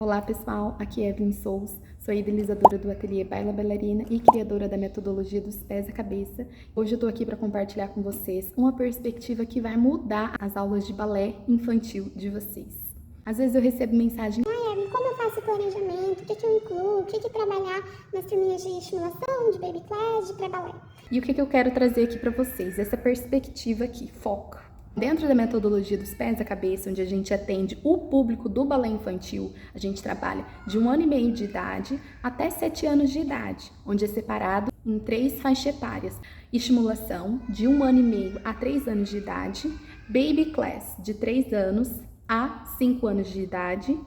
Olá pessoal, aqui é Evelyn Souza, sou idealizadora do Ateliê Baila Bailarina e criadora da metodologia dos pés à cabeça. Hoje eu tô aqui para compartilhar com vocês uma perspectiva que vai mudar as aulas de balé infantil de vocês. Às vezes eu recebo mensagem: Ai, Evelyn, como eu faço o planejamento? O que eu incluo? O que trabalhar nas turminhas de estimulação, de baby class, de pré-balé? E o que eu quero trazer aqui para vocês? Essa perspectiva aqui, foco. Dentro da metodologia dos pés à cabeça, onde a gente atende o público do balé infantil, a gente trabalha de 1 ano e meio de idade até 7 anos de idade, onde é separado em 3 faixas etárias: estimulação, de 1 ano e meio a 3 anos de idade; baby class, de 3 anos a 5 anos de idade;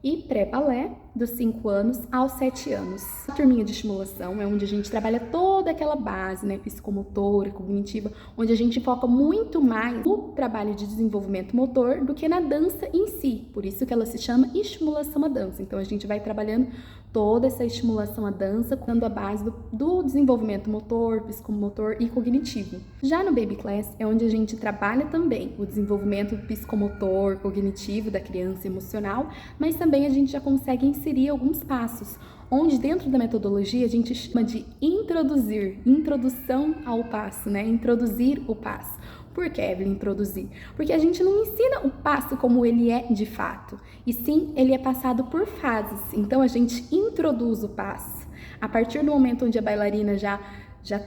e pré-balé, dos 5 anos aos 7 anos. A turminha de estimulação é onde a gente trabalha toda aquela base, né, psicomotora, cognitiva, onde a gente foca muito mais no trabalho de desenvolvimento motor do que na dança em si. Por isso que ela se chama estimulação à dança. Então a gente vai trabalhando toda essa estimulação à dança, dando a base do desenvolvimento motor, psicomotor e cognitivo. Já no Baby Class é onde a gente trabalha também o desenvolvimento psicomotor, cognitivo da criança, emocional, mas também a gente já consegue inserir alguns passos, onde dentro da metodologia a gente chama de introdução ao passo, né? Introduzir o passo. Por que, Evelyn, introduzir? Porque a gente não ensina o passo como ele é de fato, e sim ele é passado por fases. Então a gente introduz o passo. A partir do momento onde a bailarina já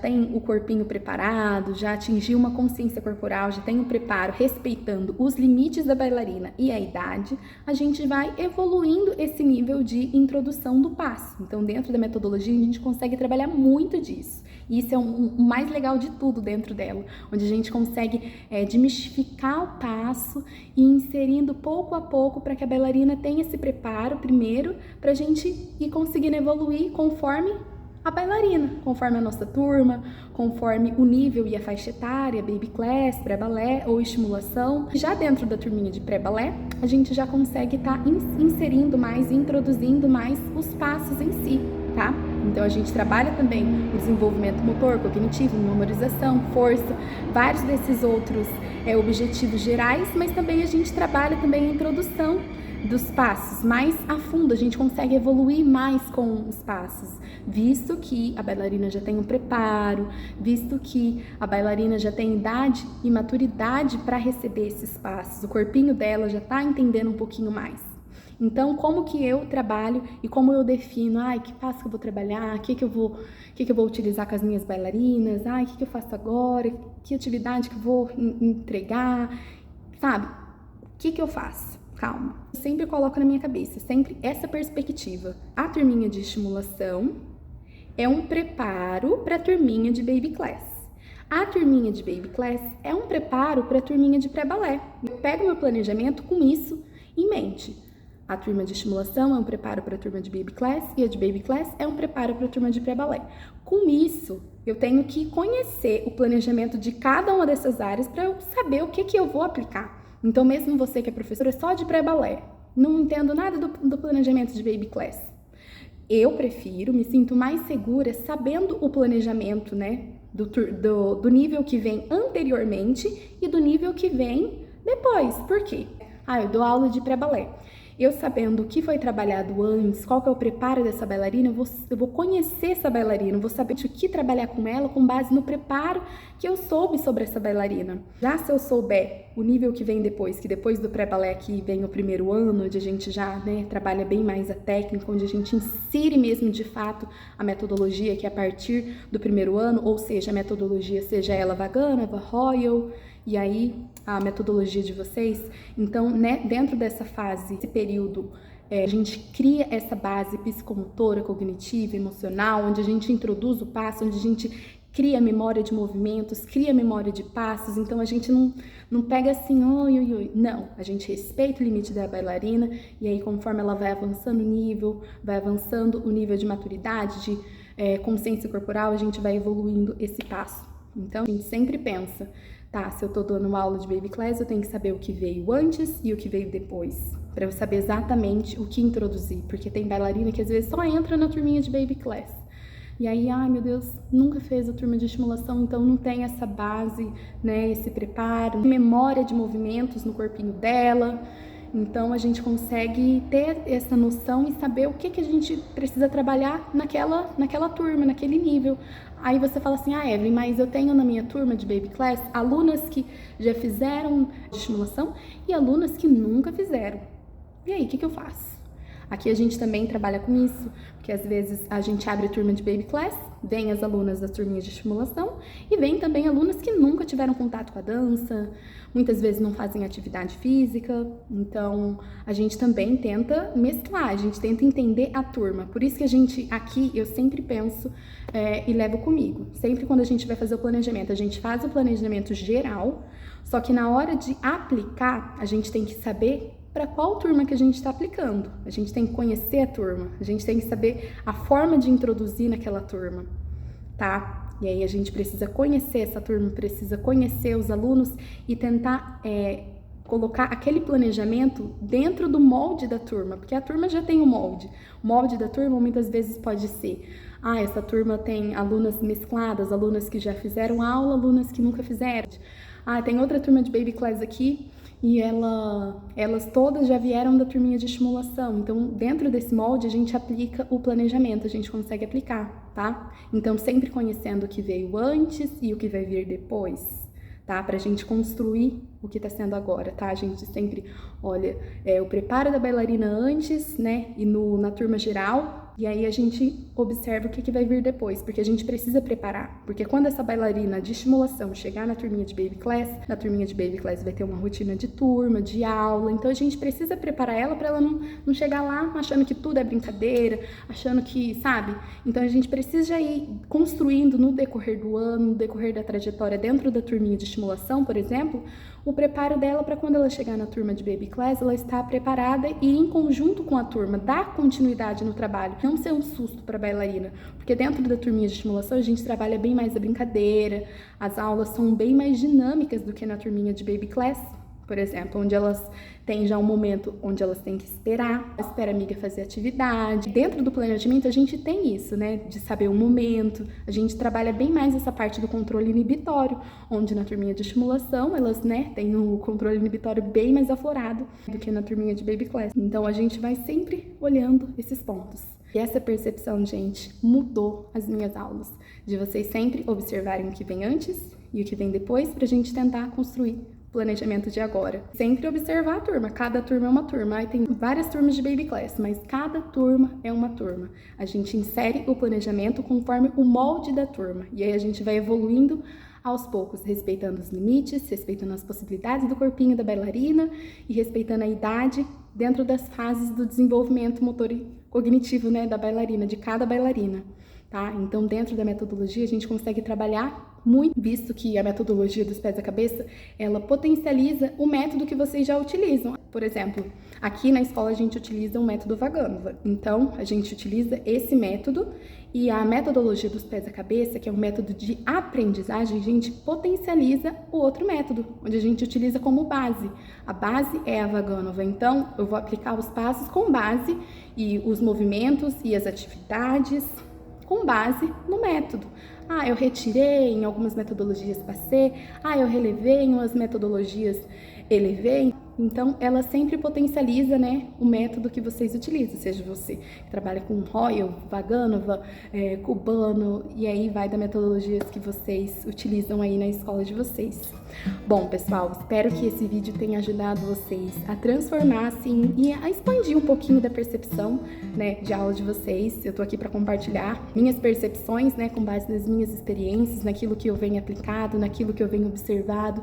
tem o corpinho preparado, já atingiu uma consciência corporal, já tem um preparo respeitando os limites da bailarina e a idade, a gente vai evoluindo esse nível de introdução do passo. Então, dentro da metodologia, a gente consegue trabalhar muito disso. E isso é o mais legal de tudo dentro dela, onde a gente consegue desmistificar o passo e inserindo pouco a pouco para que a bailarina tenha esse preparo primeiro, para a gente ir conseguindo evoluir conforme a bailarina, conforme a nossa turma, conforme o nível e a faixa etária, baby class, pré-balé ou estimulação. Já dentro da turminha de pré-balé, a gente já consegue estar inserindo mais, introduzindo mais os passos em si, tá? Então a gente trabalha também o desenvolvimento motor, cognitivo, memorização, força, vários desses outros objetivos gerais, mas também a gente trabalha também a introdução dos passos mais a fundo, a gente consegue evoluir mais com os passos, visto que a bailarina já tem um preparo, visto que a bailarina já tem idade e maturidade para receber esses passos, o corpinho dela já está entendendo um pouquinho mais. Então, como que eu trabalho e como eu defino, que passo que eu vou trabalhar, o que eu vou utilizar com as minhas bailarinas, o que eu faço agora, que atividade que eu vou entregar, sabe? O que eu faço? Calma. Eu sempre coloco na minha cabeça, sempre essa perspectiva. A turminha de estimulação é um preparo para a turminha de baby class. A turminha de baby class é um preparo para a turminha de pré-balé. Eu pego meu planejamento com isso em mente. A turma de estimulação é um preparo para a turma de baby class e a de baby class é um preparo para a turma de pré-balé. Com isso, eu tenho que conhecer o planejamento de cada uma dessas áreas para eu saber o que eu vou aplicar. Então, mesmo você que é professora só de pré-balé, não entendo nada do planejamento de baby class, eu prefiro, me sinto mais segura sabendo o planejamento, né, do nível que vem anteriormente e do nível que vem depois. Por quê? Eu dou aula de pré-balé. Eu sabendo o que foi trabalhado antes, qual que é o preparo dessa bailarina, eu vou conhecer essa bailarina, eu vou saber o que trabalhar com ela com base no preparo que eu soube sobre essa bailarina. Já se eu souber o nível que vem depois, que depois do pré-balé que vem o primeiro ano, onde a gente já trabalha bem mais a técnica, onde a gente insere mesmo de fato a metodologia, que é a partir do primeiro ano, ou seja, a metodologia seja ela Vaganova, Royal, e aí a metodologia de vocês. Então, né, dentro dessa fase, esse período, a gente cria essa base psicomotora, cognitiva, emocional, onde a gente introduz o passo, onde a gente cria memória de movimentos, cria memória de passos. Então a gente não pega assim, não, a gente respeita o limite da bailarina, e aí conforme ela vai avançando o nível, vai avançando o nível de maturidade, de consciência corporal, a gente vai evoluindo esse passo. Então a gente sempre pensa, se eu tô dando uma aula de baby class, eu tenho que saber o que veio antes e o que veio depois, para eu saber exatamente o que introduzir, porque tem bailarina que às vezes só entra na turminha de baby class. E aí, meu Deus, nunca fez a turma de estimulação, então não tem essa base, né, esse preparo, memória de movimentos no corpinho dela. Então a gente consegue ter essa noção e saber o que a gente precisa trabalhar naquela turma, naquele nível. Aí você fala assim, Evelyn, mas eu tenho na minha turma de Baby Class alunas que já fizeram estimulação e alunas que nunca fizeram. E aí, o que eu faço? Aqui a gente também trabalha com isso, porque às vezes a gente abre a turma de Baby Class, vem as alunas das turminhas de estimulação e vem também alunas que nunca tiveram contato com a dança, muitas vezes não fazem atividade física, então a gente também tenta mesclar, a gente tenta entender a turma. Por isso que a gente, aqui, eu sempre penso e levo comigo. Sempre quando a gente vai fazer o planejamento, a gente faz o planejamento geral, só que na hora de aplicar, a gente tem que saber para qual turma que a gente está aplicando. A gente tem que conhecer a turma, a gente tem que saber a forma de introduzir naquela turma, tá? E aí a gente precisa conhecer essa turma, precisa conhecer os alunos e tentar colocar aquele planejamento dentro do molde da turma, porque a turma já tem um molde. O molde da turma muitas vezes pode ser, essa turma tem alunas mescladas, alunas que já fizeram aula, alunas que nunca fizeram. Tem outra turma de Baby Class aqui, e elas todas já vieram da turminha de estimulação. Então, dentro desse molde, a gente aplica o planejamento, a gente consegue aplicar, tá? Então, sempre conhecendo o que veio antes e o que vai vir depois, tá? Pra gente construir o que tá sendo agora, tá? A gente sempre olha o preparo da bailarina antes, né? E na turma geral. E aí a gente observa o que vai vir depois, porque a gente precisa preparar. Porque quando essa bailarina de estimulação chegar na turminha de Baby Class, na turminha de Baby Class vai ter uma rotina de turma, de aula, então a gente precisa preparar ela para ela não chegar lá achando que tudo é brincadeira, achando que, sabe? Então a gente precisa já ir construindo no decorrer do ano, no decorrer da trajetória dentro da turminha de estimulação, por exemplo, o preparo dela para quando ela chegar na turma de Baby Class, ela estar preparada e em conjunto com a turma, dar continuidade no trabalho, não ser um susto para a bailarina, porque dentro da turminha de estimulação a gente trabalha bem mais a brincadeira, as aulas são bem mais dinâmicas do que na turminha de Baby Class, por exemplo, onde elas têm já um momento onde elas têm que espera a amiga fazer atividade. Dentro do planejamento a gente tem isso, né, de saber o momento, a gente trabalha bem mais essa parte do controle inibitório, onde na turminha de estimulação elas, né, têm o controle inibitório bem mais aflorado do que na turminha de Baby Class. Então a gente vai sempre olhando esses pontos. E essa percepção, gente, mudou as minhas aulas, de vocês sempre observarem o que vem antes e o que vem depois, pra gente tentar construir planejamento de agora. Sempre observar a turma, cada turma é uma turma. Aí tem várias turmas de Baby Class, mas cada turma é uma turma. A gente insere o planejamento conforme o molde da turma. E aí a gente vai evoluindo aos poucos, respeitando os limites, respeitando as possibilidades do corpinho da bailarina e respeitando a idade dentro das fases do desenvolvimento motor e cognitivo, né, da bailarina, de cada bailarina. Tá? Então, dentro da metodologia, a gente consegue trabalhar muito, visto que a metodologia dos pés à cabeça, ela potencializa o método que vocês já utilizam. Por exemplo, aqui na escola a gente utiliza um método Vaganova. Então, a gente utiliza esse método e a metodologia dos pés à cabeça, que é um método de aprendizagem, a gente potencializa o outro método, onde a gente utiliza como base. A base é a Vaganova. Então, eu vou aplicar os passos com base e os movimentos e as atividades com base no método. Eu retirei, em algumas metodologias passei, eu relevei, em umas metodologias elevei. Então, ela sempre potencializa, né, o método que vocês utilizam, seja você que trabalha com Royal, Vaganova, Cubano, e aí vai da metodologias que vocês utilizam aí na escola de vocês. Bom, pessoal, espero que esse vídeo tenha ajudado vocês a transformar, assim, e a expandir um pouquinho da percepção, né, de aula de vocês. Eu tô aqui para compartilhar minhas percepções, né, com base nas minhas experiências, naquilo que eu venho aplicado, naquilo que eu venho observado,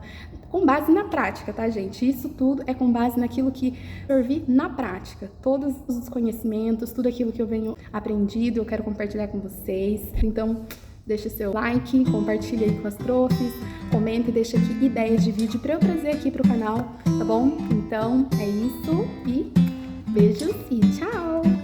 com base na prática, tá, gente? Isso tudo é com base naquilo que eu vi na prática. Todos os conhecimentos, tudo aquilo que eu venho aprendido, eu quero compartilhar com vocês. Então, deixa seu like, compartilha aí com as profs, comenta e deixa aqui ideias de vídeo para eu trazer aqui pro canal, tá bom? Então, é isso e beijos e tchau!